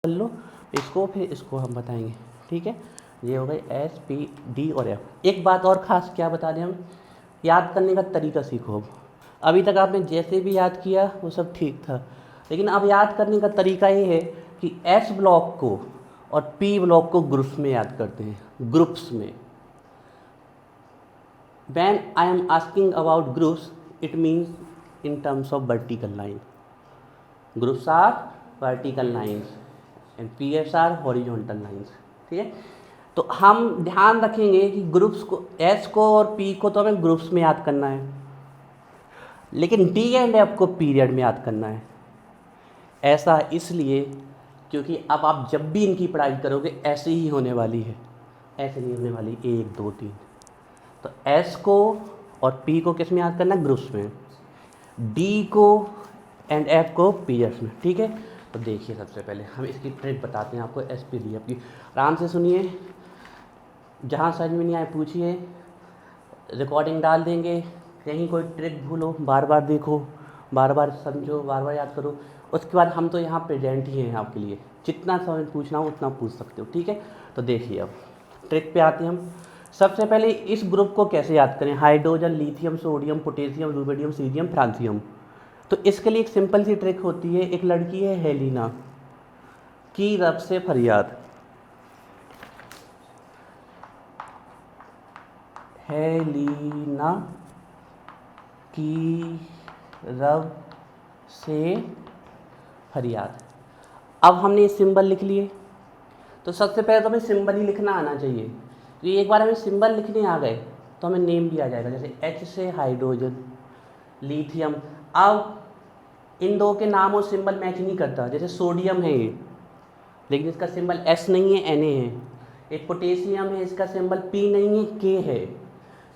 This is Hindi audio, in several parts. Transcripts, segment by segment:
कर लो इसको, फिर इसको हम बताएंगे। ठीक है, ये हो गई एस पी डी और एफ। एक बात और ख़ास क्या बता दें हम, याद करने का तरीका सीखो। अभी तक आपने जैसे भी याद किया वो सब ठीक था, लेकिन अब याद करने का तरीका ये है कि एस ब्लॉक को और पी ब्लॉक को ग्रुप्स में याद करते हैं, ग्रुप्स में। When I am asking about groups, it means in terms of vertical line. Groups are vertical lines and PS are horizontal lines. ठीक है, तो हम ध्यान रखेंगे कि ग्रुप्स को, एस को और पी को तो हमें ग्रुप्स में याद करना है, लेकिन डी एंड एफ को पीरियड में याद करना है। ऐसा इसलिए क्योंकि अब आप जब भी इनकी पढ़ाई करोगे ऐसे ही होने वाली है, ऐसे नहीं होने वाली 1 2 3। तो एस को और पी को किस में याद करना है, ग्रुप्स में। डी को एंड एफ को पीरियड्स में। ठीक है, तो देखिए सबसे पहले हम इसकी ट्रिक बताते हैं आपको एस पी डी एफ की। आराम से सुनिए, जहाँ समझ में नहीं आए पूछिए, रिकॉर्डिंग डाल देंगे। कहीं कोई ट्रिक भूलो बार बार देखो, बार बार समझो, बार बार याद करो। उसके बाद हम तो यहाँ प्रेजेंट ही हैं आपके लिए, जितना समझ पूछना हो उतना पूछ सकते हो। ठीक है, तो देखिए अब ट्रिक पे आते हैं हम। सबसे पहले इस ग्रुप को कैसे याद करें, hydrogen, lithium, sodium, potassium, rubidium, caesium, francium. तो इसके लिए एक सिंपल सी ट्रिक होती है। एक लड़की है हेलिना, की रब से फरियाद, हेलिना की रब से फरियाद। अब हमने ये सिंबल लिख लिए, तो सबसे पहले तो हमें सिंबल ही लिखना आना चाहिए। तो एक बार हमें सिंबल लिखने आ गए तो हमें नेम भी आ जाएगा। जैसे एच से हाइड्रोजन, लिथियम। अब इन दो के नाम और सिंबल मैच नहीं करता। जैसे सोडियम है ये, लेकिन इसका सिंबल एस नहीं है, एन ए है। एक पोटेशियम है, इसका सिंबल पी नहीं है, के है।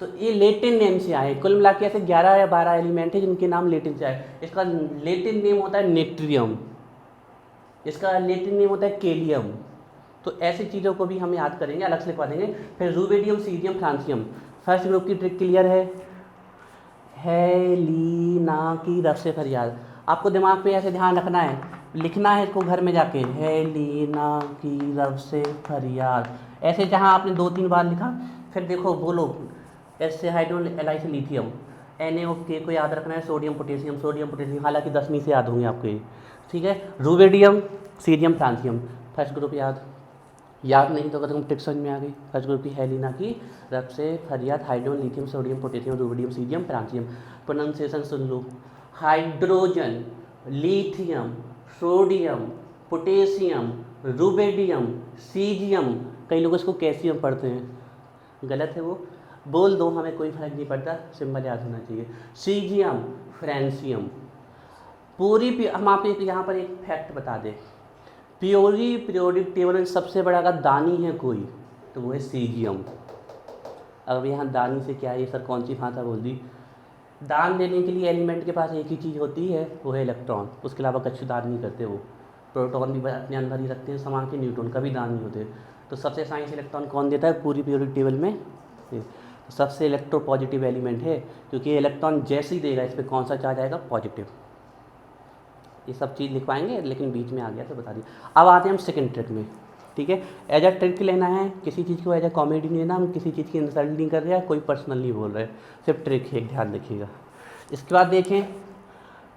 तो ये लेटिन नेम से आए। कुल मिला के ऐसे 11 या 12 एलिमेंट है जिनके नाम लेटिन से आए। इसका लेटिन नेम होता है नेट्रियम, इसका लेटिन नेम होता है केलियम। तो ऐसी चीज़ों को भी हम याद करेंगे, अलग से लिखवा देंगे। फिर rubidium, caesium, francium. First group की ट्रिक क्लियर है, हेलिना की रब से फरियाद। आपको दिमाग में ऐसे ध्यान रखना है, लिखना है इसको घर में जाके, हेलिना की रब से फरियाद। ऐसे जहाँ आपने 2-3 बार लिखा, फिर देखो बोलो, एस से हाइड्रोजन, एल आई से लिथियम, एन ए ओ के को याद रखना है, सोडियम पोटेशियम, सोडियम पोटेशियम। हालांकि 10वीं से याद होंगे आपको ये। ठीक है, rubidium, caesium, francium. First group याद नहीं तो कदम ट्रिक समझ में आ गई। फर्स्ट ग्रुप की हेलिना की रब से फरियाद, hydrogen, lithium, sodium potassium, rubidium, caesium, francium. Pronunciation सुन लो, hydrogen, lithium, sodium, potassium, rubidium, caesium. कई लोग इसको कैल्शियम पढ़ते हैं, गलत है वो, बोल दो, हमें कोई फर्क नहीं पड़ता, सिंबल याद होना चाहिए। Caesium, francium. पूरी हम आप यहाँ पर एक फैक्ट बता दें, प्योरी पीरियोडिक टेबल में सबसे बड़ा अगर दानी है कोई तो वो है सीजियम। अब यहाँ दानी से क्या है, ये सर कौन सी भाषा बोल दी। दान देने के लिए एलिमेंट के पास एक ही चीज़ होती है, वो है इलेक्ट्रॉन। उसके अलावा कछु दान नहीं करते वो। प्रोटॉन भी अपने अंदर ही रखते हैं सामान के, न्यूट्रॉन का भी दान नहीं होते। तो सबसे साइंस इलेक्ट्रॉन कौन देता है पूरी पीरियोडिक टेबल में, तो सबसे इलेक्ट्रो पॉजिटिव एलिमेंट है, क्योंकि इलेक्ट्रॉन जैसे ही देगा इस पर कौन सा चार्ज आएगा, पॉजिटिव। ये सब चीज़ लिखवाएंगे, लेकिन बीच में आ गया तो बता दिए। अब आते हैं हम सेकंड ट्रिक में। ठीक है, एज अ ट्रिक लेना है, किसी चीज़ को एज अ कॉमेडी नहीं लेना। हम किसी चीज़ की इंसल्ट नहीं कर रहे हैं, कोई पर्सनल नहीं बोल रहे, सिर्फ ट्रिक है, ध्यान रखिएगा। इसके बाद देखें,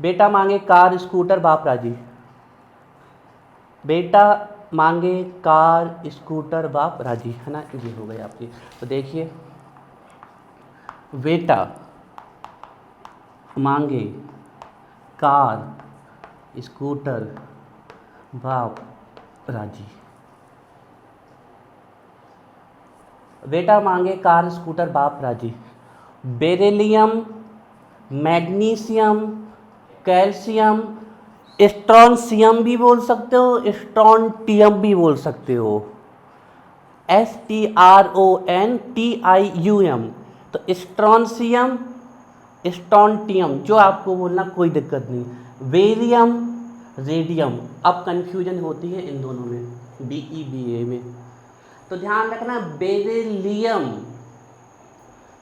बेटा मांगे कार स्कूटर बाप राजी। बेटा मांगे कार स्कूटर बाप राजी, है ना, ये हो गई आपकी। तो देखिए, बेटा मांगे कार स्कूटर बाप राजी। बेटा मांगे कार स्कूटर बाप राजी। बेरिलियम, मैग्नीशियम, कैल्शियम, स्ट्रॉन्शियम भी बोल सकते हो, स्ट्रॉन्टियम भी बोल सकते हो, STRONTIUM। तो स्ट्रॉन्शियम, स्ट्रॉन्टियम जो आपको बोलना कोई दिक्कत नहीं। Barium, radium. अब कन्फ्यूजन होती है इन दोनों में, BE में। तो ध्यान रखना, बेरिलियम,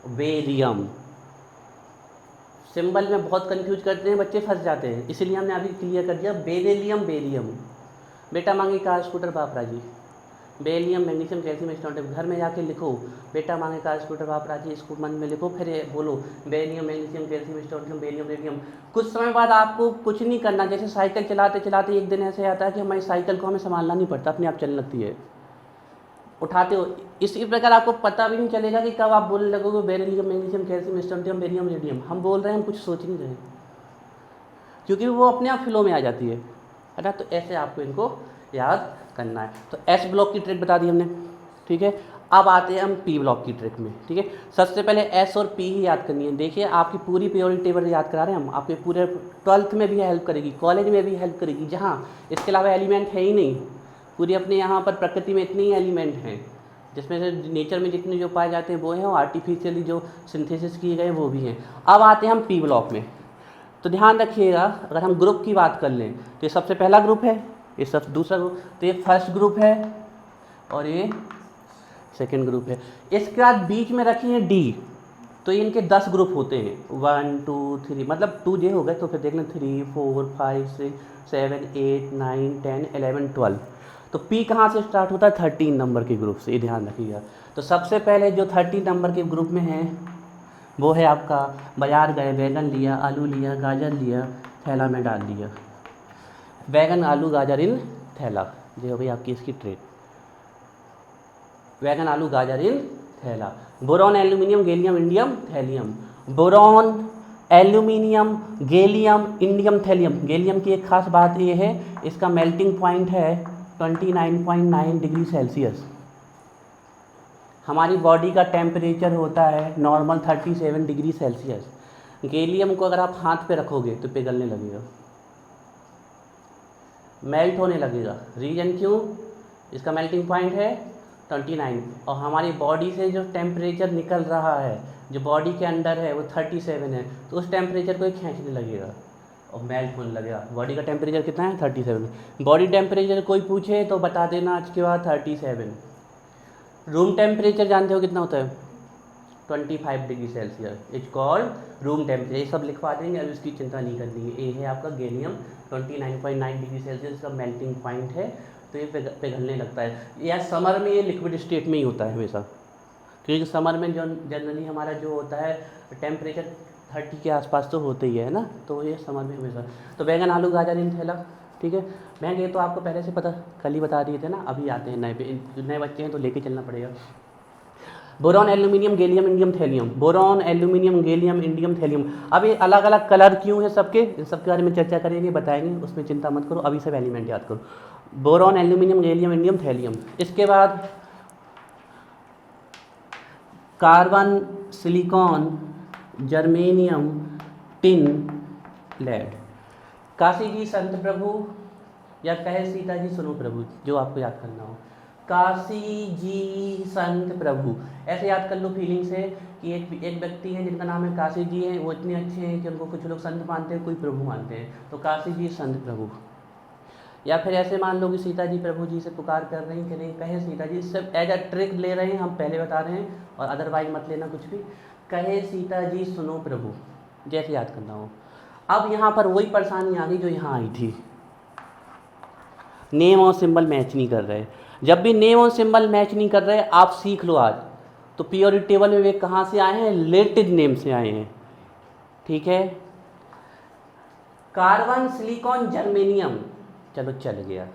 बेरियम सिंबल में बहुत कंफ्यूज करते हैं बच्चे, फंस जाते हैं, इसलिए हमने अभी क्लियर कर दिया, बेरिलियम, बेरियम। बेटा मांगे कार स्कूटर बाप राजी, बेरिलियम मैग्नीशियम कैल्शियम स्टोन, घर में जाके लिखो बेटा मांगे कार स्कूटर बाप राजी, इसको मन में लिखो, फिर बोलो beryllium magnesium calcium stone beryllium radium. कुछ समय बाद आपको कुछ नहीं करना, जैसे साइकिल चलाते चलाते एक दिन ऐसे आता है कि हमारी साइकिल को हमें संभालना नहीं पड़ता, अपने आप चलने लगती है, उठाते हो। इसी प्रकार आपको पता भी नहीं चलेगा कि कब आप बोलने लगोगे beryllium magnesium calcium stone beryllium radium. हम बोल रहे हैं, हम कुछ सोच नहीं रहे, क्योंकि वो अपने आप फ्लो में आ जाती है ना। तो ऐसे आपको इनको याद करना है। तो एस ब्लॉक की ट्रिक बता दी हमने, ठीक है। अब आते हैं हम पी ब्लॉक की ट्रिक में, ठीक है। सबसे पहले एस और पी ही याद करनी है। देखिए आपकी पूरी पीरियोडिक टेबल याद करा रहे हैं हम, आपके पूरे 12th में भी हेल्प करेगी, कॉलेज में भी हेल्प करेगी, जहाँ इसके अलावा एलिमेंट है ही नहीं। पूरी अपने यहाँ पर प्रकृति में इतने ही एलिमेंट हैं, जिसमें से नेचर में जितने जो पाए जाते हैं वो हैं, और आर्टिफिशियली जो सिंथेसिस किए गए वो भी हैं। अब आते हैं हम पी ब्लॉक में। तो ध्यान रखिएगा, अगर हम ग्रुप की बात कर लें तो ये सबसे पहला ग्रुप है, ये सब दूसरा ग्रुप, तो ये फर्स्ट ग्रुप है और ये सेकंड ग्रुप है। इसके बाद बीच में रखी है डी, तो इनके 10 ग्रुप होते हैं, 1 2 3, मतलब 2 जे हो गए, तो फिर देख लें 3 4 5 6 7 8 9 10 11 12। तो पी कहाँ से स्टार्ट होता है? 13 नंबर के ग्रुप से, ये ध्यान रखिएगा। तो सबसे पहले जो 13 नंबर के ग्रुप में है वो है आपका बाजार गए, बैगन लिया, आलू लिया, गाजर लिया, थैला में डाल दिया। बैगन आलू गाजर इन थैला, ये हो गई आपकी इसकी ट्रेड। बैगन आलू गाजर इन थैला। Boron aluminium gallium indium thallium, boron aluminium gallium indium thallium. Gallium की एक खास बात ये है, इसका मेल्टिंग पॉइंट है 29.9 डिग्री सेल्सियस। हमारी बॉडी का टेम्परेचर होता है नॉर्मल 37 डिग्री सेल्सियस। गैलियम को अगर आप हाथ पे रखोगे तो पिघलने लगेगा, मेल्ट होने लगेगा। रीजन क्यों? इसका मेल्टिंग पॉइंट है 29, और हमारी बॉडी से जो टेम्परेचर निकल रहा है, जो बॉडी के अंदर है, वो 37 है, तो उस टेम्परेचर को ही खींचने लगेगा और मेल्ट होने लगेगा। बॉडी का टेम्परेचर कितना है? 37। बॉडी टेम्परेचर कोई पूछे तो बता देना आज के बाद 37। रूम टेम्परेचर जानते हो कितना होता है? 25 degree Celsius, it's called room temperature. ये सब लिखवा देंगे, अब इसकी चिंता नहीं करनी है। ये है आपका गैलियम, 29.9 डिग्री सेल्सियस का मेल्टिंग पॉइंट है, तो ये पिघलने लगता है। या समर में ये लिक्विड स्टेट में ही होता है हमेशा, क्योंकि समर में जो जनरली हमारा जो होता है टेम्परेचर 30 के आसपास तो होते ही है ना, तो ये समर में हमेशा। तो बैगन आलू गाजर इन थैला, ठीक है। बैंक ये तो आपको पहले से पता, कल ही बता दिए थे ना, अभी आते हैं नए बच्चे हैं तो लेके चलना पड़ेगा। Boron aluminium gallium indium thallium, boron aluminium gallium indium thallium. अब ये अलग अलग कलर क्यों है सबके, इन सब के बारे में चर्चा करेंगे, बताएंगे, उसमें चिंता मत करो, अभी सब एलिमेंट याद करो। Boron aluminium gallium indium thallium. इसके बाद carbon silicon germanium tin lead. Kashi ji संत प्रभु, या कहे सीता जी सुनो प्रभु, जो आपको याद करना हो। काशी जी संत प्रभु, ऐसे याद कर लो फीलिंग से कि एक व्यक्ति है जिनका नाम है काशी जी है, वो इतने अच्छे हैं कि उनको कुछ लोग संत मानते हैं, कोई प्रभु मानते हैं, तो काशी जी संत प्रभु। या फिर ऐसे मान लो कि सीता जी प्रभु जी से पुकार कर रही हैं कि नहीं, कहे सीता जी, सब एज अ ट्रिक ले रहे हैं, हम पहले बता रहे हैं, और अदरवाइज मत लेना कुछ भी। कहे सीता जी सुनो प्रभु, जैसे याद करना हो। अब यहाँ पर वही परेशानी आ गई जो यहाँ आई थी, नेम और सिंबल मैच नहीं कर रहे। जब भी नेम और सिंबल मैच नहीं कर रहे, आप सीख लो आज, तो पीरियोडिक टेबल में वे कहाँ से आए हैं? रिलेटेड नेम से आए हैं, ठीक है। कार्बन सिलिकॉन जर्मेनियम, चलो चल गया,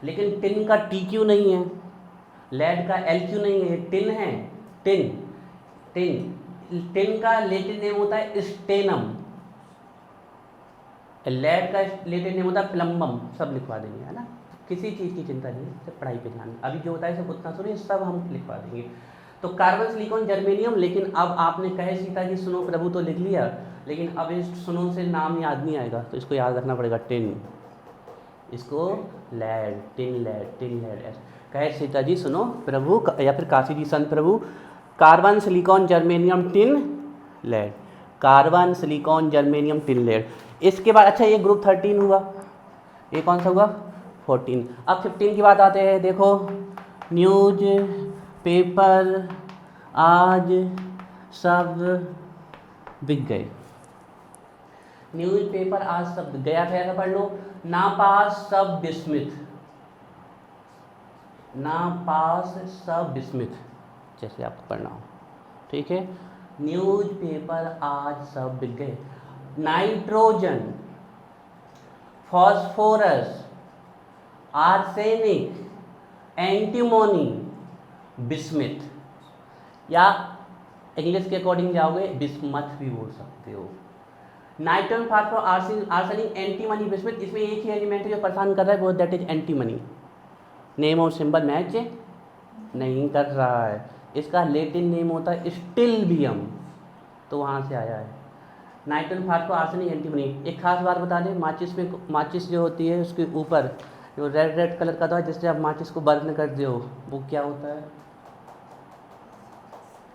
लेकिन टिन का टी क्यों नहीं है, लेड का एल क्यों नहीं है? टिन है, टिन टिन टिन का लेटिन नेम होता है स्टेनम, लेड का लेटिन नेम होता है प्लम्बम। सब लिखवा देंगे, है ना, किसी चीज़ की चिंता नहीं, सिर्फ पढ़ाई पे ध्यान। अभी जो होता है सब उतना सुनिए, सब हम लिखवा देंगे। तो कार्बन सिलिकॉन जर्मेनियम, लेकिन अब आपने कहे सीता जी सुनो प्रभु तो लिख लिया, लेकिन अब इस सुनो से नाम याद नहीं आएगा, तो इसको याद रखना पड़ेगा टिन, इसको lead, tin lead, tin lead. कहे सीता जी सुनो प्रभु, या फिर काशी जी संत प्रभु, carbon silicon germanium tin lead, carbon silicon germanium tin lead. इसके बाद अच्छा ये ग्रुप 13 हुआ, ये कौन सा हुआ? 14। अब 15 की बात आते हैं। देखो, न्यूज पेपर आज सब बिक गए, न्यूज़पेपर आज सब गया था, पढ़ लो। नापास सब विस्मित, ना पास सब बिस्मिथ, जैसे आपको पढ़ना हो, ठीक है। न्यूज़पेपर आज सब बिक गए। Nitrogen, phosphorus, arsenic, antimony, bismuth, या इंग्लिश के अकॉर्डिंग जाओगे बिस्मथ भी बोल सकते हो। Nitrogen, phosphorus, arsenic, antimony, bismuth, इसमें एक ही एलिमेंट है जो परेशान कर रहा है, वो दैट इज एंटीमनी। नेम और सिंबल मैच नहीं कर रहा है। इसका लैटिन नेम होता है स्टिल्बियम, तो वहाँ से आया है। Nitrogen, phosphorus, arsenic, antimony. एक खास बात बता दें, माचिस जो होती है उसके ऊपर जो रेड कलर का था जिससे आप माचिस को बर्न करते हो, वो क्या होता है?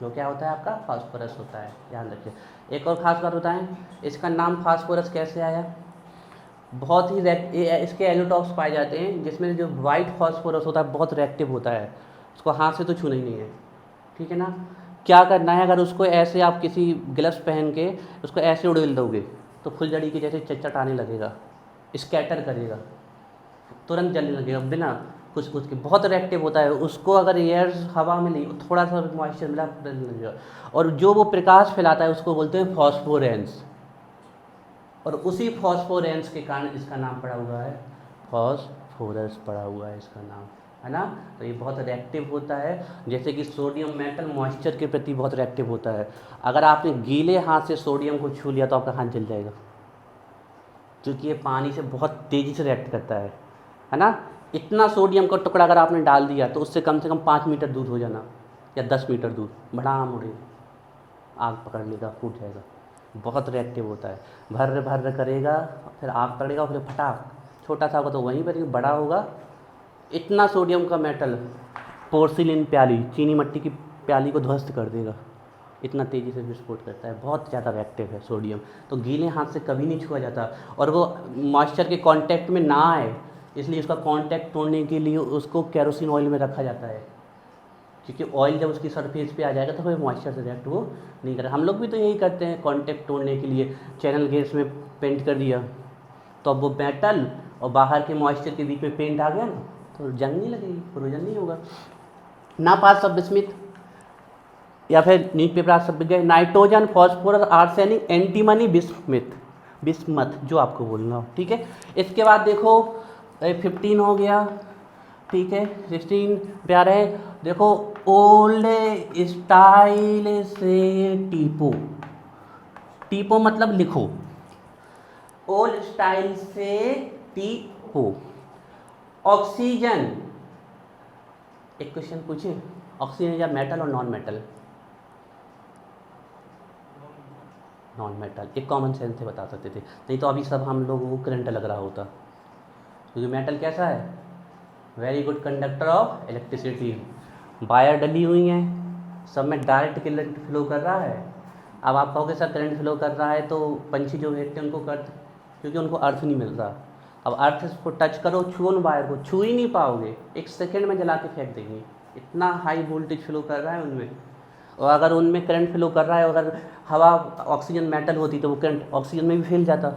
जो क्या होता है आपका फास्फोरस होता है, ध्यान रखिए। एक और ख़ास बात बताएं, इसका नाम फास्फोरस कैसे आया? बहुत ही इसके एलोटॉप्स पाए जाते हैं जिसमें जो वाइट फास्फोरस होता है बहुत रिएक्टिव होता है, उसको हाथ से तो छूना ही नहीं है, ठीक है ना। क्या करना है, अगर उसको ऐसे आप किसी ग्लव्स पहन के उसको ऐसे उड़ेल दोगे तो फुलझड़ी की जैसे चटचटाने लगेगा, स्कैटर करेगा, तुरंत जलने लगेगा बिना कुछ के, बहुत रिएक्टिव होता है। उसको अगर एयर हवा में नहीं, थोड़ा सा मॉइस्चर मिला जलने लगेगा। और जो वो प्रकाश फैलाता है उसको बोलते हैं फॉस्फोरेंस, और उसी फॉस्फोरेंस के कारण इसका नाम पड़ा हुआ है फॉस्फोरस, पड़ा हुआ है इसका नाम, है ना। तो ये बहुत रिएक्टिव होता है, जैसे कि सोडियम मेटल मॉइस्चर के प्रति बहुत रिएक्टिव होता है। अगर आपने गीले हाथ से सोडियम को छू लिया तो आपका हाथ जल जाएगा, क्योंकि ये पानी से बहुत तेज़ी से रिएक्ट करता है ना। इतना सोडियम का टुकड़ा अगर आपने डाल दिया तो उससे कम से कम 5 मीटर दूर हो जाना या 10 मीटर दूर, बड़ा उड़े, आग पकड़ लेगा, फूट जाएगा, बहुत रिएक्टिव होता है। भर्र करेगा, फिर आग पकड़ेगा, फिर फटाक, छोटा सा होगा तो वहीं पर, बड़ा होगा। इतना सोडियम का मेटल पोर्सिलिन प्याली, चीनी मिट्टी की प्याली को ध्वस्त कर देगा, इतना तेज़ी से विस्फोट करता है, बहुत ज़्यादा रिएक्टिव है सोडियम। तो गीले हाथ से कभी नहीं छुआ जाता, और वो मॉइस्चर के कांटेक्ट में ना आए, इसलिए उसका कांटेक्ट तोड़ने के लिए उसको केरोसिन ऑयल में रखा जाता है, क्योंकि ऑयल जब उसकी सरफेस पे आ जाएगा तो फिर मॉइस्चर से रिएक्ट वो नहीं करेगा। हम लोग भी तो यही करते हैं, कांटेक्ट तोड़ने के लिए चैनल गेट्स में पेंट कर दिया तो अब वो मेटल और बाहर के मॉइस्चर के बीच में पेंट आ गया ना, तो जंग नहीं लगेगी, प्रोजन नहीं होगा। ना पास सब बिस्मिथ या फिर न्यूज़पेपर आज सब गए। Nitrogen, phosphorus, arsenic, antimony, bismuth जो आपको बोलना हो, ठीक है। इसके बाद देखो 15 हो गया, ठीक है। 16 प्यारे है, देखो ओल्ड स्टाइल से टीपो, टीपो मतलब लिखो, ओल्ड स्टाइल से टीपो। ऑक्सीजन, एक क्वेश्चन पूछे, ऑक्सीजन या मेटल और नॉन मेटल? नॉन मेटल, एक कॉमन सेंस से बता सकते थे, नहीं तो अभी सब हम लोगों को करंट लग रहा होता, क्योंकि मेटल कैसा है, very good conductor of electricity, wire डली हुई हैं, सब में डायरेक्ट करंट फ्लो कर रहा है। अब आप कहोगे सर करंट फ्लो कर रहा है तो पंछी जो देखते हैं उनको कर, क्योंकि उनको अर्थ नहीं मिल रहा। अब अर्थ को टच करो, छुओ न वायर को, छू ही नहीं पाओगे, एक सेकेंड में जला के फेंक देंगे, इतना हाई वोल्टेज फ्लो कर रहा है उनमें। और अगर उनमें करंट फ्लो कर रहा है, अगर हवा ऑक्सीजन मेटल होती तो वो करंट ऑक्सीजन में भी फैल जाता,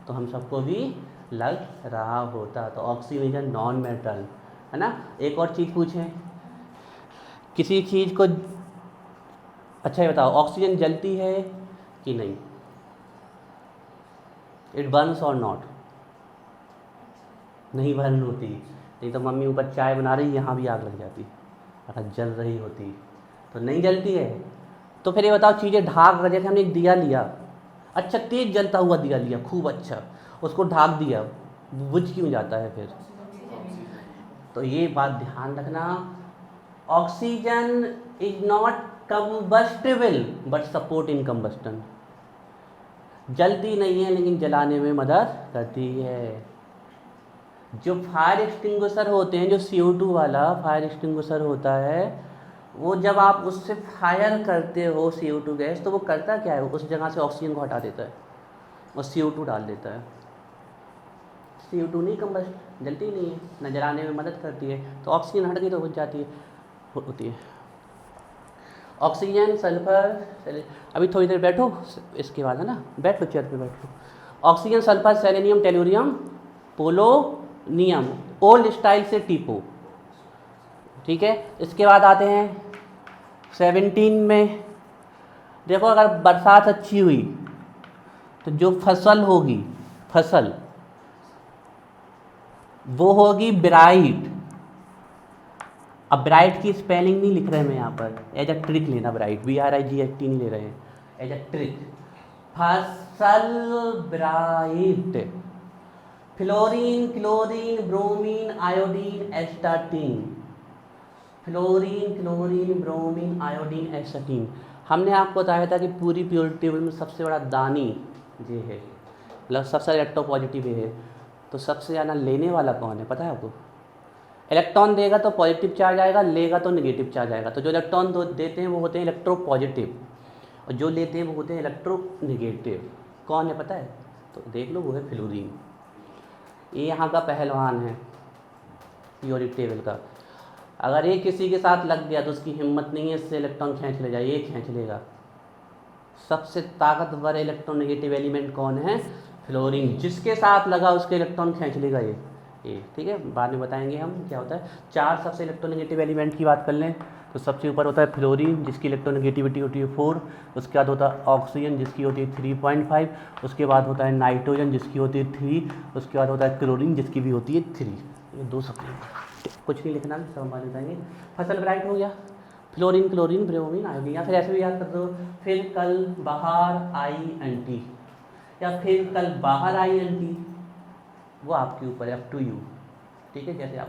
तो हम सबको भी लग रहा होता। तो ऑक्सीजन नॉन मेटल, है ना। एक और चीज़ पूछें, किसी चीज़ को, अच्छा ये बताओ, ऑक्सीजन जलती है कि नहीं? इट बर्न्स और नॉट? नहीं बर्न होती, नहीं तो मम्मी ऊपर चाय बना रही, यहाँ भी आग लग जाती, अगर जल रही होती तो नहीं जलती है। तो फिर ये बताओ, चीज़ें ढाक, जैसे हमने एक दिया लिया, अच्छा तेज जलता हुआ दिया लिया, खूब अच्छा, उसको ढाक दिया, बुझ क्यों जाता है फिर? तो ये बात ध्यान रखना, oxygen is not combustible but support in combustion, जलती नहीं है लेकिन जलाने में मदद करती है। जो फायर एक्सटिंग्विशर होते हैं, जो CO2 वाला फायर एक्सटिंग्विशर होता है, वो जब आप उससे फायर करते हो CO2 गैस, तो वो करता क्या है, उस जगह से ऑक्सीजन को हटा देता है और CO2 डाल देता है। CO2 नहीं कंबस्ट, जलती नहीं है, न जलाने में मदद करती है, तो ऑक्सीजन हट गई तो बुझ जाती है, होती है। ऑक्सीजन, सल्फर, अभी थोड़ी देर बैठो, इसके बाद है ना, बैठ लो चेयर पे बैठ लो। Oxygen, sulphur, selenium, tellurium, polonium, old style से टीपो, ठीक है। इसके बाद आते हैं 17 में। देखो अगर बरसात अच्छी हुई तो जो फसल होगी, फसल वो होगी ब्राइट। अब ब्राइट की स्पेलिंग नहीं लिख रहे मैं यहाँ पर, एज अ ट्रिक लेना, ब्राइट BRIGHT नहीं ले रहे हैं, एज अ ट्रिक। फसल bright, fluorine, chlorine, bromine, iodine, astatine, fluorine, chlorine, bromine, iodine, astatine. हमने आपको बताया था कि पूरी पीरियोडिक टेबल में सबसे बड़ा दानी ये है, मतलब सबसे इलेक्ट्रोपॉजिटिव है। तो सबसे ज़्यादा लेने वाला कौन है पता है आपको? इलेक्ट्रॉन देगा तो पॉजिटिव चार्ज आएगा, लेगा तो नेगेटिव चार्ज आएगा। तो जो इलेक्ट्रॉन देते हैं वो होते हैं इलेक्ट्रोपॉजिटिव, और जो लेते हैं वो होते हैं इलेक्ट्रोनेगेटिव। कौन है पता है? तो देख लो, वो है फ्लोरीन। ये यहाँ का पहलवान है पीरियोडिक टेबल का। अगर ये किसी के साथ लग गया तो उसकी हिम्मत नहीं है इससे इलेक्ट्रॉन खींच ले जाए, ये खींच लेगा। सबसे ताकतवर इलेक्ट्रोनेगेटिव एलिमेंट कौन है? फ्लोरीन। जिसके साथ लगा उसके इलेक्ट्रॉन खींच लेगा ये, ठीक है। बाद में बताएंगे हम क्या होता है। 4 सबसे इलेक्ट्रोनेगेटिव एलिमेंट की बात कर लें तो सबसे ऊपर होता है फ्लोरीन, जिसकी इलेक्ट्रोनेगेटिविटी होती है 4। उसके बाद होता है ऑक्सीजन, जिसकी होती है 3.5। उसके बाद होता है नाइट्रोजन, जिसकी होती है 3। उसके बाद होता है क्लोरीन, जिसकी भी होती है 3। ये 2 सबसे, कुछ नहीं लिखना, सब बाद बताएंगे। फसल ब्राइट हो गया, फ्लोरीन, क्लोरीन, ब्रोमीन, आयोडीन। या फिर ऐसे भी याद कर दो, फिर कल बाहर आई आंटी, या फिर कल बाहर आई आंटी, वो आपके ऊपर है, अप टू यू, ठीक है, जैसे आप।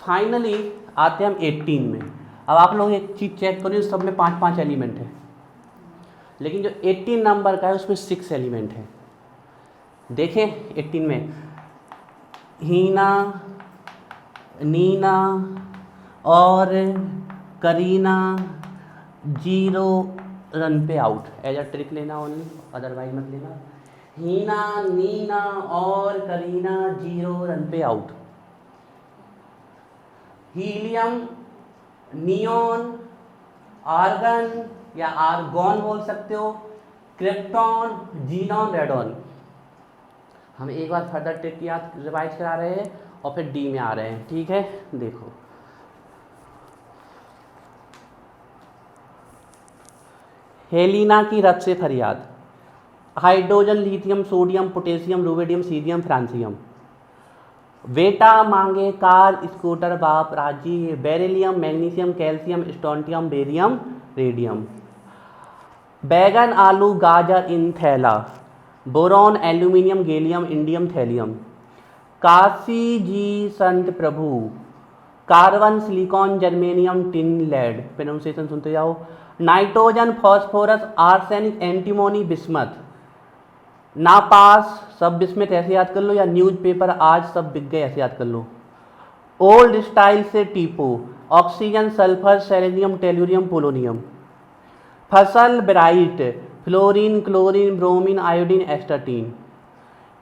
फाइनली आते हैं हम 18 में। अब आप लोग एक चीज़ चेक करो, सब में 5-5 एलिमेंट है, लेकिन जो 18 नंबर का है उसमें 6 एलिमेंट है। देखें 18 में हीना, नीना और करीना 0 रन पे आउट। एज अ ट्रिक लेना ओनली, अदरवाइज मत लेना। हीना, नीना और करीना 0 रन पे आउट। हीलियम, नियोन, आर्गन या आर्गॉन बोल सकते हो, क्रिप्टॉन, जीनॉन, रेडॉन। हम एक बार फर्दर ट्रिक याद रिवाइज करा रहे हैं और फिर डी में आ रहे हैं, ठीक है। देखो हेलिना की रथ से फरियाद, hydrogen, lithium, sodium, potassium, rubidium, cerium, francium. बेटा मांगे कार, स्कूटर, बाप राजी। Beryllium, magnesium, calcium, strontium, barium, radium. बैगन, आलू, गाजर इन थैला। Boron, aluminium, gallium, indium, thallium. Kashi ji संत प्रभु, carbon, silicon, germanium, tin, lead. Pronunciation सुनते जाओ। Nitrogen, phosphorus, arsenic, antimony, bismuth. नापास, सब बिस्मथ ऐसे याद कर लो, या न्यूज़पेपर आज सब बिक गए ऐसे याद कर लो। ओल्ड स्टाइल से टीपो, oxygen, sulphur, selenium, tellurium, polonium. फसल bright, fluorine, chlorine, bromine, iodine, astatine.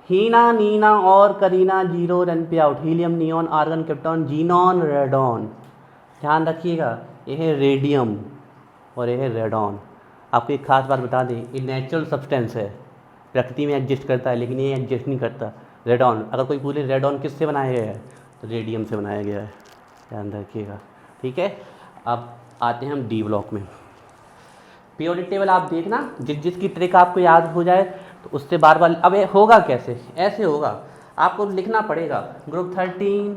Heena, Neena और करीना 0 रन पे out. Helium, neon, argon, krypton, xenon, radon. ध्यान रखिएगा, यह है रेडियम और यह है रेडॉन। आपको एक खास बात बता दें, ये नेचुरल सब्सटेंस है, प्रकृति में एग्जिस्ट करता है, लेकिन ये एग्जिस्ट नहीं करता। रेडॉन, अगर कोई पूछे रेडॉन किससे बनाया गया है तो रेडियम से बनाया गया है, ध्यान रखिएगा, ठीक है। अब आते हैं हम डी ब्लॉक में। पीरियोडिक टेबल आप देखना, जिसकी ट्रिक आपको याद हो जाए तो उससे बार बार। अब ये होगा कैसे? ऐसे होगा, आपको लिखना पड़ेगा ग्रुप 13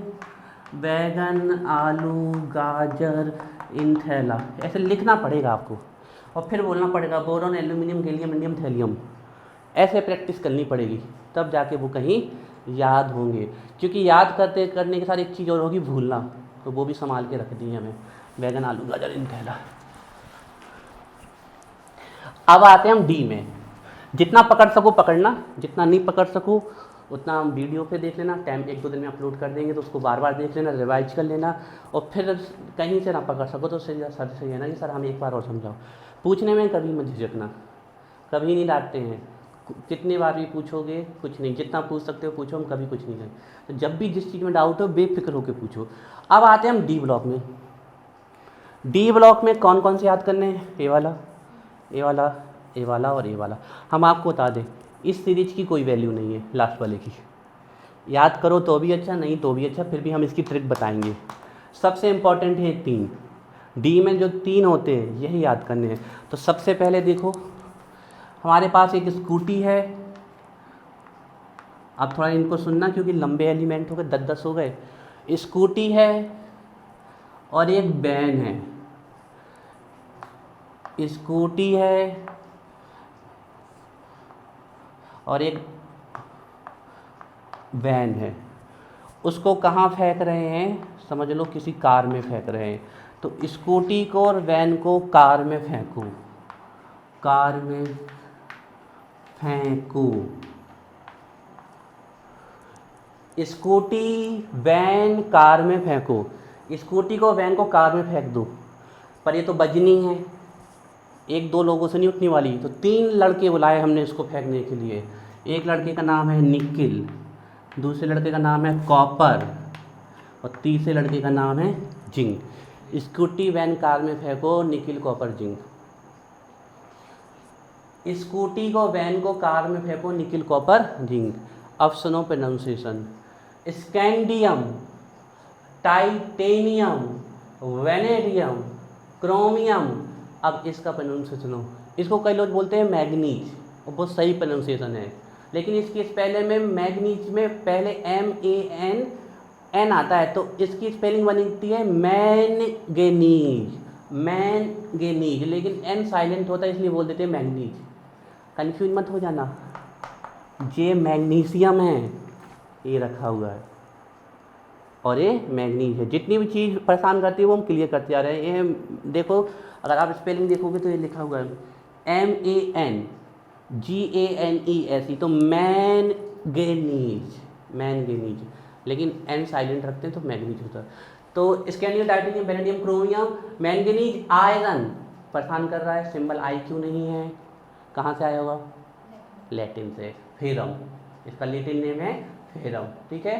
बैगन, आलू, गाजर इन थैला, ऐसे लिखना पड़ेगा आपको, और फिर बोलना पड़ेगा boron, aluminium, gallium, indium, thallium. ऐसे प्रैक्टिस करनी पड़ेगी, तब जाके वो कहीं याद होंगे। क्योंकि याद करने के साथ एक चीज़ और होगी, भूलना, तो वो भी संभाल के रखनी है हमें। बैगन, आलू, गाजर इन थैला। अब आते हैं हम डी में। जितना पकड़ सको पकड़ना, जितना नहीं पकड़ सको उतना हम वीडियो पे देख लेना। टाइम 1-2 दिन में अपलोड कर देंगे, तो उसको बार बार देख लेना, रिवाइज कर लेना। और फिर कहीं से ना पकड़ सको तो सर से है ना कि सर हम एक बार और समझाओ। पूछने में कभी मत झिझकना, कभी नहीं डांटते हैं। कितने बार भी पूछोगे कुछ नहीं, जितना पूछ सकते हो पूछो, हम कभी कुछ नहीं करें। तो जब भी जिस चीज़ में डाउट हो बेफिक्र होकर पूछो। अब आते हैं हम डी ब्लॉक में। डी ब्लॉक में कौन कौन से याद करने हैं? ए वाला, ए वाला, ए वाला और ए वाला। हम आपको बता दें, इस सीरीज की कोई वैल्यू नहीं है लास्ट वाले की। याद करो तो भी अच्छा, नहीं तो भी अच्छा, फिर भी हम इसकी ट्रिक बताएंगे। सबसे इम्पॉर्टेंट है 3, डी में जो 3 होते हैं यही याद करने हैं। तो सबसे पहले देखो हमारे पास एक स्कूटी है, अब थोड़ा इनको सुनना क्योंकि लंबे एलिमेंट हो गए, 10-10 हो गए। स्कूटी है और एक वैन है, स्कूटी है और एक वैन है। उसको कहाँ फेंक रहे हैं, समझ लो किसी कार में फेंक रहे हैं। तो स्कूटी को और वैन को कार में फेंको, कार में फेंको। स्कूटी वैन कार में फेंको, स्कूटी को वैन को कार में फेंक दो। पर ये तो बजनी है, 1-2 लोगों से नहीं उठने वाली। तो 3 लड़के बुलाए हमने इसको फेंकने के लिए। एक लड़के का नाम है निकिल, दूसरे लड़के का नाम है कॉपर और तीसरे लड़के का नाम है जिंक। स्कूटी वैन कार में फेंको, निकिल कॉपर जिंक। स्कूटी को वैन को कार में फेंको, निकिल कॉपर जिंक। अब सुनो pronunciation, scandium, titanium, vanadium, chromium. अब इसका प्रोनाउंसिएशन सुनो, इसको कई लोग बोलते हैं मैग्नीज, और बहुत सही प्रोनाउंसिएशन है, लेकिन इसकी स्पेलिंग में मैग्नीज में पहले MAN आता है, तो इसकी स्पेलिंग बनती है मैनगेनीज, मैनगेनीज, लेकिन N साइलेंट होता है इसलिए बोल देते हैं मैग्नीज। कन्फ्यूज मत हो जाना, ये मैग्नीशियम है, ये रखा हुआ है, और ये मैग्नीज है। जितनी भी चीज़ परेशान करती है वो हम क्लियर करते जा रहे हैं। ये देखो, अगर आप स्पेलिंग देखोगे तो ये लिखा हुआ है MANGANESE, तो मैनगेनीज, मैनगेनीज, लेकिन N साइलेंट रखते हैं तो मैग्नीज होता है। तो scandium, titanium, vanadium, chromium, manganese, iron परेशान कर रहा है। सिंबल I क्यों नहीं है, कहाँ से आया होगा, लैटिन से, फेरम, इसका लैटिन नेम है फेरम, ठीक है,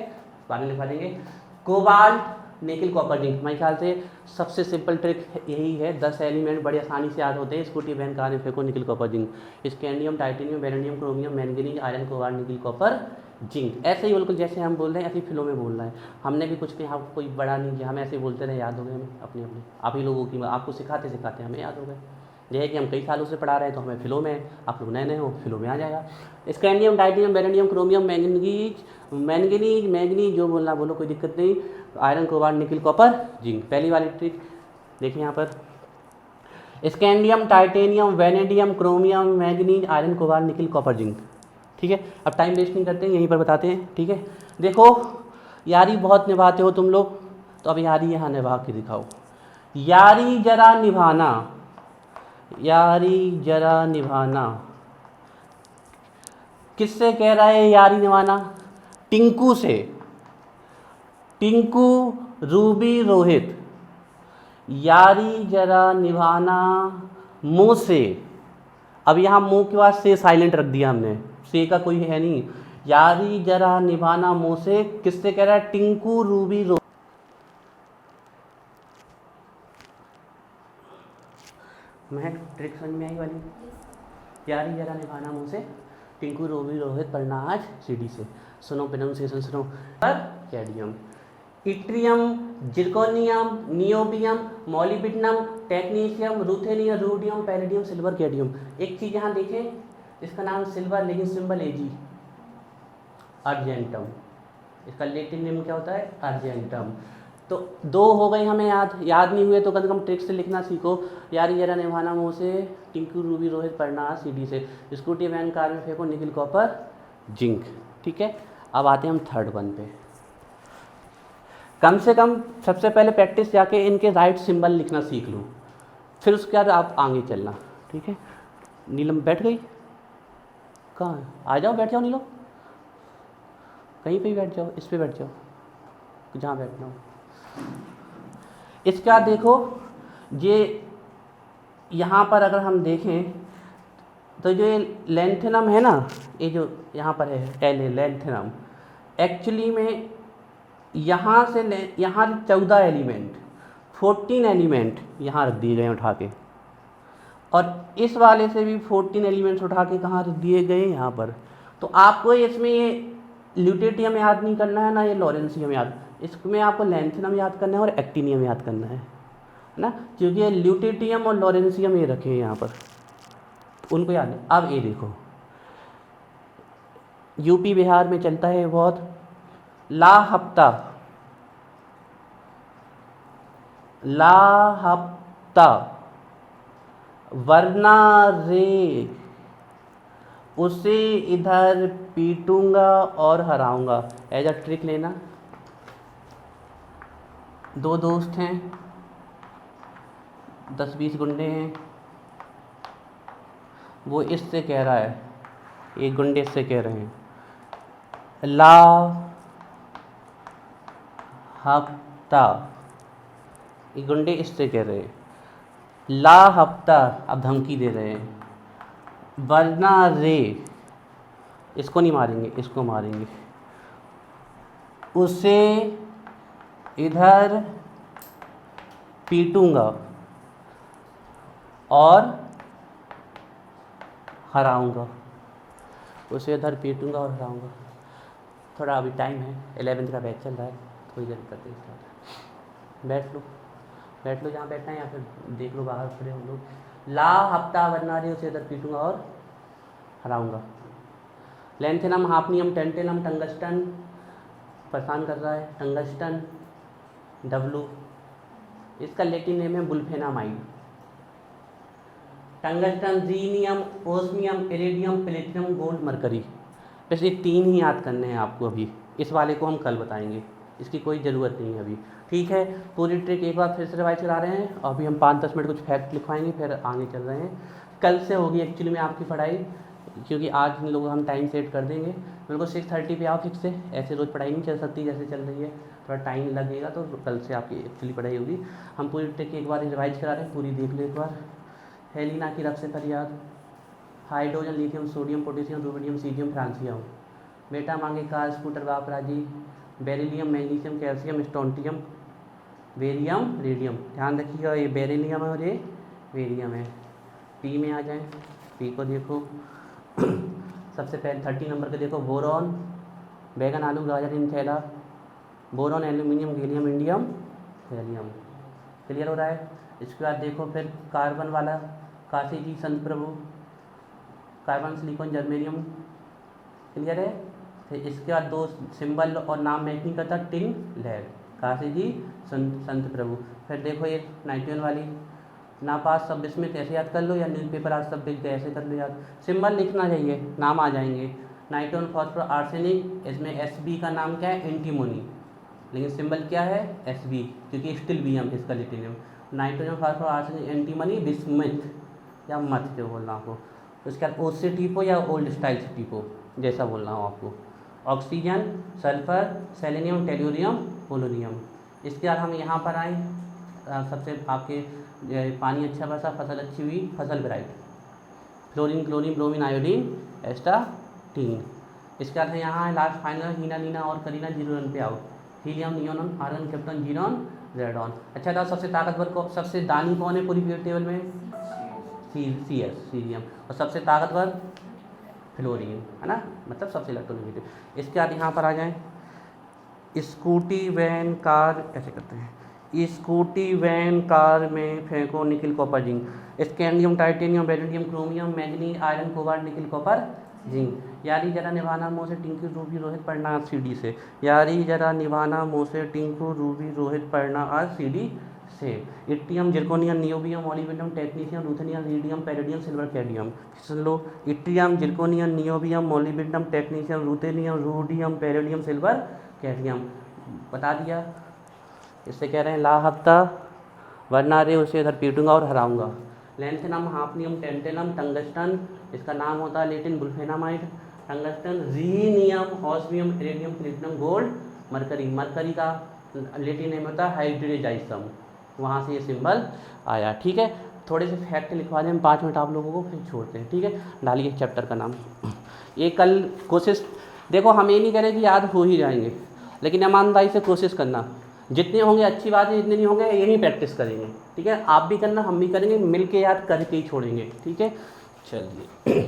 बाद में लिखवा देंगे। Cobalt, nickel copper zinc. मेरे ख्याल से सबसे सिंपल ट्रिक यही है, 10 एलिमेंट बड़े आसानी से याद होते हैं। स्कूटी वैन कार में फेंको, nickel copper zinc. Scandium, titanium, vanadium, chromium, manganese, iron, cobalt, nickel copper zinc. ऐसे ही बिल्कुल जैसे हम बोल रहे हैं ऐसे ही फिलो में बोलना है। हमने भी कुछ यहाँ कोई बड़ा नहीं किया, हम ऐसे बोलते रहे, याद हो गए हमें अपने अपने। आप ही लोगों की, आपको सिखाते सिखाते हमें याद हो गए। यह है कि हम कई सालों से पढ़ा रहे हैं तो हमें फिलो में, आप लोग नए नए हो, फिलो में आ जाएगा। Scandium, titanium, vanadium, chromium, manganese, manganese जो बोलना बोलो, कोई दिक्कत नहीं। Iron, cobalt, nickel, copper zinc. पहली वाली ट्रिक देखिए यहाँ पर, scandium, titanium, vanadium, chromium, manganese, iron, cobalt, nickel, copper zinc, ठीक है। अब टाइम वेस्ट नहीं करते हैं, यहीं पर बताते हैं, ठीक है। देखो यारी बहुत निभाते हो तुम लोग, तो अब यारी यहाँ निभा के दिखाओ। यारी जरा निभाना, यारी जरा निभाना, किससे कह रहा है यारी निभाना, टिंकू से। टिंकू, रूबी, रोहित, यारी जरा निभाना मुँह से। अब यहाँ मुँह के बाद से साइलेंट रख दिया हमने, से का कोई है नहीं। यारी जरा निभाना मुँह से, किससे कह रहा है, टिंकू, रूबी, रोहित। मैं ट्रिक समझ में आई वाली, यारी जरा निभाना मुँह से, टिंकू, रूबी, रोहित, पढ़ना आज CD से। सुनो प्रोनाउंसिएशन सुनो। Cadmium, yttrium, zirconium, niobium, molybdenum, technetium, ruthenium, rhodium, palladium, silver, cadmium. एक चीज़ यहाँ देखें, इसका नाम सिल्वर लेकिन सिंबल AG, अर्जेंटम। इसका लैटिन नेम क्या होता है, अर्जेंटम। तो 2 हो गए हमें याद नहीं हुए तो कम से कम ट्रिक से लिखना सीखो। यारी जरा निभाना मुँह से, टिंकू, रूबी, रोहित, पढ़ना CD से। स्कूटी वैन कार में फेंको, निकिल कॉपर जिंक, ठीक है। अब आते हैं हम थर्ड वन पे। कम से कम सबसे पहले प्रैक्टिस जाके इनके राइट सिंबल लिखना सीख लो, फिर उसके बाद आप आगे चलना, ठीक है। नीलम बैठ गई, कहाँ, आ जाओ, बैठ जाओ नीलम, कहीं पे ही बैठ जाओ, इस पे बैठ जाओ जहाँ बैठना हो। इसका देखो, ये यहाँ पर अगर हम देखें तो जो लेंथेनम है ना, ये जो यहाँ पर है लेंथेनम, एक्चुअली में यहाँ से यहाँ 14 एलिमेंट, 14 एलिमेंट यहाँ रख दिए गए उठा के, और इस वाले से भी 14 एलिमेंट्स उठा के कहाँ रख दिए गए, यहाँ पर। तो आपको इसमें ये ल्यूटेटियम याद नहीं करना है ना ये लॉरेंसियम याद, इसमें आपको लैंथेनम याद करना है और एक्टिनियम याद करना है ना, क्योंकि ये ल्यूटेटियम और लॉरेंसियम ये रखे हैं यहाँ पर, उनको याद है। अब ये देखो यूपी बिहार में चलता है बहुत, ला हफ्ता, ला हफ्ता वरना रे उसे इधर पीटूंगा और हराऊंगा। एज अ ट्रिक लेना, दो दोस्त हैं, 10-20 गुंडे हैं, वो इससे कह रहा है, एक गुंडे से कह रहे हैं ला हफ्ता, ये गुंडे इससे कह रहे हैं ला हफ्ता, अब धमकी दे रहे हैं, वरना रे, इसको नहीं मारेंगे इसको मारेंगे, उसे इधर पीटूंगा और हराऊंगा, उसे इधर पीटूंगा और हराऊंगा। थोड़ा अभी टाइम है, 11th का बैच चल रहा है, थोड़ी देर करते हैं स्टार्ट। बैठ लो जहाँ बैठना है, या फिर देख लो बाहर खड़े हो लोग। ला हफ्ता वरना रे उसे इधर पीटूंगा और हराऊंगा। लैंथेनम, हाफनियम, टेंटेनम, टंगस्टन, परेशान कर रहा है, टंगस्टन, डब्लू, इसका लेटिन नेम है बुल्फेनामाइड। टंगस्टन, जीनियम, osmium, iridium, platinum, gold, mercury. बस ये 3 ही याद करने हैं आपको अभी, इस वाले को हम कल बताएंगे, इसकी कोई ज़रूरत नहीं है अभी, ठीक है। पूरी ट्रिक एक बार फिर से रिवाइज करा रहे हैं, अभी हम 5-10 मिनट कुछ फैक्ट लिखवाएंगे, फिर आगे चल रहे हैं। कल से होगी एक्चुअली में आपकी पढ़ाई, क्योंकि आज इन लोगों हम टाइम सेट कर देंगे, बिल्कुल 6:30 पे आओ फिक्स से, ऐसे रोज़ पढ़ाई नहीं चल सकती जैसे चल रही है, थोड़ा टाइम लगेगा, तो कल से आपकी एक्चुअली पढ़ाई होगी। हम पूरी ट्रिक एक बार रिवाइज करा रहे हैं, पूरी देख लो एक बार। हेलिना की रफ से फरियाद, hydrogen, lithium, sodium, potassium, rubidium, caesium, francium. बेटा मांगे कार, स्कूटर, बाप राजी। Beryllium, magnesium, calcium, strontium, barium, radium. ध्यान रखिएगा ये बेरिलियम है और ये बेरियम है। पी में आ जाए, पी को देखो सबसे पहले 30 नंबर के देखो, बोरॉन, बैगन, आलू, गाजर, इन थैला, boron, aluminium, gallium, indium, gallium. Clear हो रहा है। इसके बाद देखो फिर कार्बन वाला, काशी जी, संत प्रभु, कार्बन, सिलिकॉन, जर्मेनियम। क्लियर है। फिर इसके बाद 2 सिंबल और नाम मैच नहीं करता, टिन, लेड, काशी जी, संत प्रभु। फिर देखो ये नाइट्रोजन वाली, नापास शब्द इसमें कैसे याद कर लो, या न्यूज़पेपर आज शब्द ऐसे कर लो याद, सिंबल लिखना चाहिए, नाम आ जाएंगे। नाइट्रोजन, फॉस्फोरस, आर्सेनिक, इसमें Sb का नाम क्या है, एंटीमोनी, लेकिन सिंबल क्या है, Sb, क्योंकि स्टिल भी हम इसका little name. Nitrogen, phosphorus, arsenic, antimony, bismuth या मथ जो बोलना आपको। उसके बाद ओस से टीपो या ओल्ड स्टाइल से टीपो, जैसा बोलना हो आपको। Oxygen, sulphur, selenium, tellurium, polonium. इसके बाद हम यहाँ पर आए, सबसे आपके पानी अच्छा बरसा, फसल अच्छी हुई, फसल bright. Fluorine, chlorine, bromine, iodine, astatine. इसके बाद यहाँ है लास्ट फाइनल, हीना, नीना और करीना 0 रन पे out. Helium, neon, argon, krypton, जीरॉन, रेडॉन। अच्छा था, सबसे ताकतवर को, सबसे दानी कौन है पूरी पीरियड टेबल में, CS, सीरियम। और सबसे ताकतवर फ्लोरीन, है ना, मतलब सबसे इलेक्ट्रोनेगेटिव। इसके बाद यहाँ पर आ जाएँ, स्कूटी, वैन, कार, ऐसे करते हैं, स्कूटी, वैन, कार में फेंको nickel, copper, zinc. Scandium, titanium, beryllium, chromium, manganese, iron, cobalt, nickel, copper, zinc. यारी जरा निभाना मुँह से, टिंकू, रूबी, रोहित, पढ़ना आज CD से। यारी जरा निभाना मुँह से, टिंकू, रूबी, रोहित, पढ़ना आज CD से। Yttrium, zirconium, niobium, molybdenum, technetium, ruthenium, rhodium, palladium, silver, cadmium. सुन लो, yttrium, zirconium, niobium, molybdenum, technetium, ruthenium, rhodium, palladium, silver, cadmium. बता दिया। इससे कह रहे हैं ला हफ्ता वरना रे उसे इधर पीटूंगा और हराऊंगा। लैंथेनम, हाफनियम, टेंटेनम, टंगस्टन, इसका नाम होता है लेटिन बुल्फेनामाइड। Tungsten, rhenium, osmium, iridium, platinum, gold, mercury. Mercury का लेटिन नेम होता है हाइड्रोजाइसम, वहाँ से ये सिंबल आया, ठीक है। थोड़े से फैक्ट लिखवा दें हम 5 मिनट आप लोगों को, फिर छोड़ते हैं, ठीक है। डालिए चैप्टर का नाम। ये कल कोशिश, देखो हम ये नहीं करें कि याद हो ही जाएंगे, लेकिन ईमानदारी से कोशिश करना, जितने होंगे अच्छी बात है, जितने नहीं होंगे यही प्रैक्टिस करेंगे, ठीक है। आप भी करना, हम भी करेंगे, मिल के याद करके ही छोड़ेंगे, ठीक है। चलिए